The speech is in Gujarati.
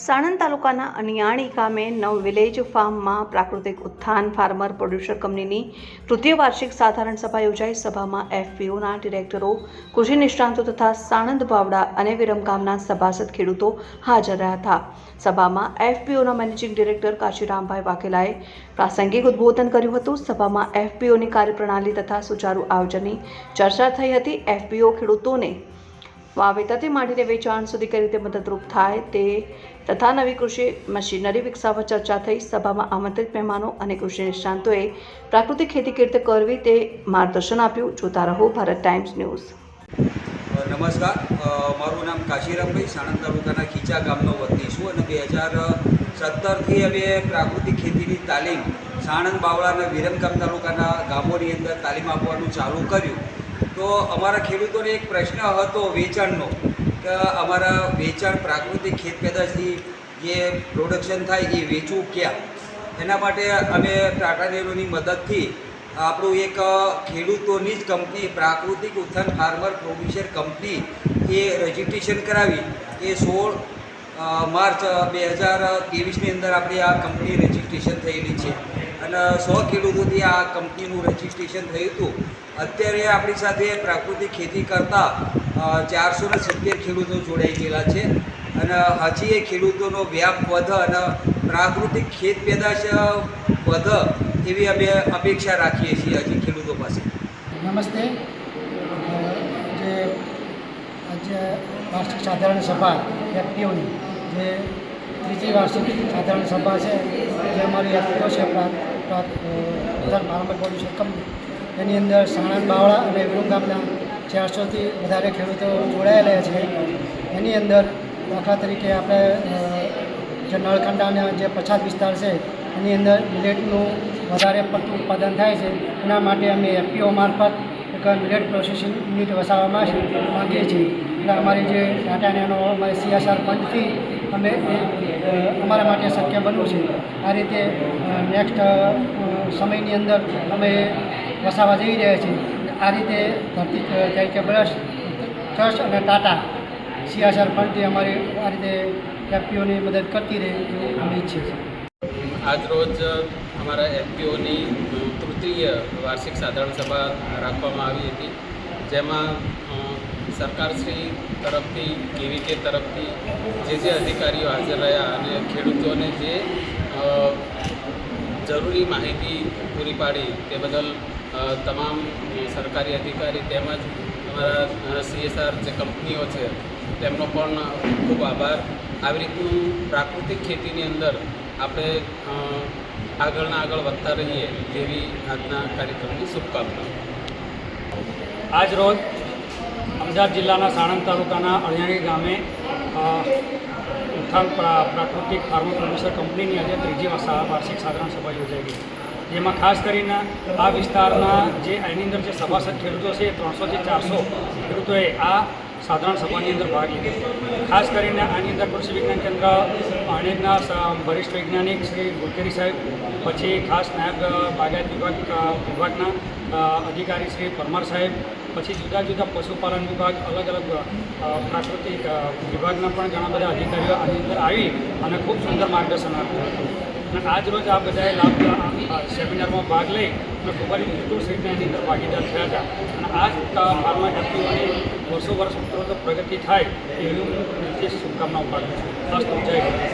સાણંદ તાલુકાના અનિયાણી ગામે નવ વિલેજ ફાર્મમાં પ્રાકૃતિક ઉત્થાન ફાર્મર પ્રોડ્યુસર કંપનીની તૃતીય વાર્ષિક સાધારણ સભા યોજાઈ। સભામાં એફપીઓના ડિરેક્ટરો, કૃષિ નિષ્ણાંતો તથા સાણંદ બાવડા અને વિરમગામના સભાસદ ખેડૂતો હાજર રહ્યા હતા। સભામાં એફપીઓના મેનેજિંગ ડિરેક્ટર કાશીરામભાઈ વાઘેલાએ પ્રાસંગિક ઉદ્બોધન કર્યું હતું। સભામાં એફપીઓની કાર્યપ્રણાલી તથા સુચારુ આયોજનની ચર્ચા થઈ હતી। એફપીઓ ખેડૂતોને વાવેતરથી માંડીને વેચાણ સુધી કઈ રીતે મદદરૂપ થાય તે તથા નવી કૃષિ મશીનરી વિકસાવવા ચર્ચા થઈ। સભામાં આમંત્રિત મહેમાનો અને કૃષિ નિષ્ણાંતોએ પ્રાકૃતિક ખેતી કેવી રીતે કરવી તે માર્ગદર્શન આપ્યું। જોતા રહો ભારત ટાઈમ્સ ન્યૂઝ। નમસ્કાર, મારું નામ કાશીરામભાઈ, સાણંદ તાલુકાના ખીચા ગામનો વતની છું અને 2017થી અમે પ્રાકૃતિક ખેતીની તાલીમ સાણંદ બાવળા અને વિરમગામ તાલુકાના ગામોની અંદર તાલીમ આપવાનું ચાલુ કર્યું। તો અમારા ખેડૂતોને એક પ્રશ્ન હતો વેચાણનો, કે અમારા વેચાણ પ્રાકૃતિક ખેત પેદાશથી જે પ્રોડક્શન થાય એ વેચવું ક્યાં। એના માટે અમે ટાટા નેરોની મદદથી આપણું એક ખેડૂતોની જ કંપની પ્રાકૃતિક ઉત્થાન ફાર્મર પ્રોડ્યુસર કંપની એ રજિસ્ટ્રેશન કરાવી। એ 16 માર્ચ 2023ની અંદર આપણી આ કંપની રજિસ્ટ્રેશન થયેલી છે અને 100 ખેડૂતોથી આ કંપનીનું રજિસ્ટ્રેશન થયું હતું। અત્યારે આપણી સાથે પ્રાકૃતિક ખેતી કરતા 470 ખેડૂતો જોડાઈ ગયેલા છે અને હજી એ ખેડૂતોનો વ્યાપ વધે અને પ્રાકૃતિક ખેત પેદાશ વધે એવી અમે અપેક્ષા રાખીએ છીએ હજી ખેડૂતો પાસે। નમસ્તે। જે આજે વાર્ષિક સાધારણ સભા એફપીઓની જે ત્રીજી વાર્ષિક સાધારણ સભા છે, જે અમારી એફપીઓ છે પ્રધાન ફાર્મર પ્રોડ્યુસર કંપની, એની અંદર સાણંદ બાવળા અને વિરમગામના 400થી વધારે ખેડૂતો જોડાયેલા છે। એની અંદર દાખલા તરીકે આપણે જે નળકંડાના જે પછાત વિસ્તાર છે એની અંદર મિલેટનું વધારે પડતું ઉત્પાદન થાય છે। એના માટે અમે એફપીઓ મારફત એક મિલેટ પ્રોસેસિંગ યુનિટ વસાવવામાં માંગીએ છીએ। એટલે અમારી જે ટાટા નેનો અમારી CSR ફંડથી અમે અમારા માટે શક્ય બન્યું છે। આ રીતે નેક્સ્ટ સમયની અંદર અમે વસાવવા જઈ રહ્યા છીએ। આ રીતે ધરતી ચેરિટેબલ ટ્રસ્ટ અને ટાટા CSR ફંડથી અમારી આ રીતે એફપીઓની મદદ કરતી રહે એવું અમે ઈચ્છીએ છીએ। આજરોજ અમારા એફપીઓની તૃતીય વાર્ષિક સાધારણ સભા રાખવામાં આવી હતી, જેમાં સરકારશ્રી તરફથી કેવીકે તરફથી જે અધિકારીઓ હાજર રહ્યા અને ખેડૂતોને જે જરૂરી માહિતી પૂરી પાડી તે બદલ તમામ સરકારી અધિકારી તેમજ અમારા CSR જે કંપનીઓ છે તેમનો પણ ખૂબ આભાર। આવી રીતનું પ્રાકૃતિક ખેતીની અંદર આપણે આગળ વધતા રહીએ તેવી આજના કાર્યક્રમની શુભકામનાઓ। આજ રોજ અમદાવાદ જિલ્લાના સાણંદ તાલુકાના અણિયાણી ગામે ઉત્થાન પ્રાકૃતિક ફાર્મર પ્રોડ્યુસર કંપનીની આજે ત્રીજી વાર્ષિક સાધારણ સભા યોજાઈ ગઈ, જેમાં ખાસ કરીને આ વિસ્તારના જે આની અંદર જે સભાસદ ખેડૂતો છે 300થી 400 ખેડૂતોએ આ સાધારણ સભાની અંદર ભાગ લીધો। ખાસ કરીને આની અંદર કૃષિ વિજ્ઞાન કેન્દ્ર અણિયાદના વરિષ્ઠ વૈજ્ઞાનિક શ્રી ગુલકેરી સાહેબ, પછી ખાસ નાયબ બાગાયત વિભાગના અધિકારી શ્રી પરમાર સાહેબ, પછી જુદા જુદા પશુપાલન વિભાગ, અલગ અલગ પ્રાકૃતિક વિભાગના પણ ઘણા બધા અધિકારીઓ આની અંદર આવી અને ખૂબ સુંદર માર્ગદર્શન આપ્યું હતું। અને આજ રોજ આ બધાએ સેમિનારમાં ભાગ લઈ અને ખૂબ જ ઉત્કૃષ્ટ રીતે એની અંદર ભાગીદાર થયા હતા અને આ જ ફાર્મર એફપીઓની વર્ષો વર્ષ પ્રગતિ થાય એવી હું શુભકામનાઓ પાઠવું છું। જય હિન્દ।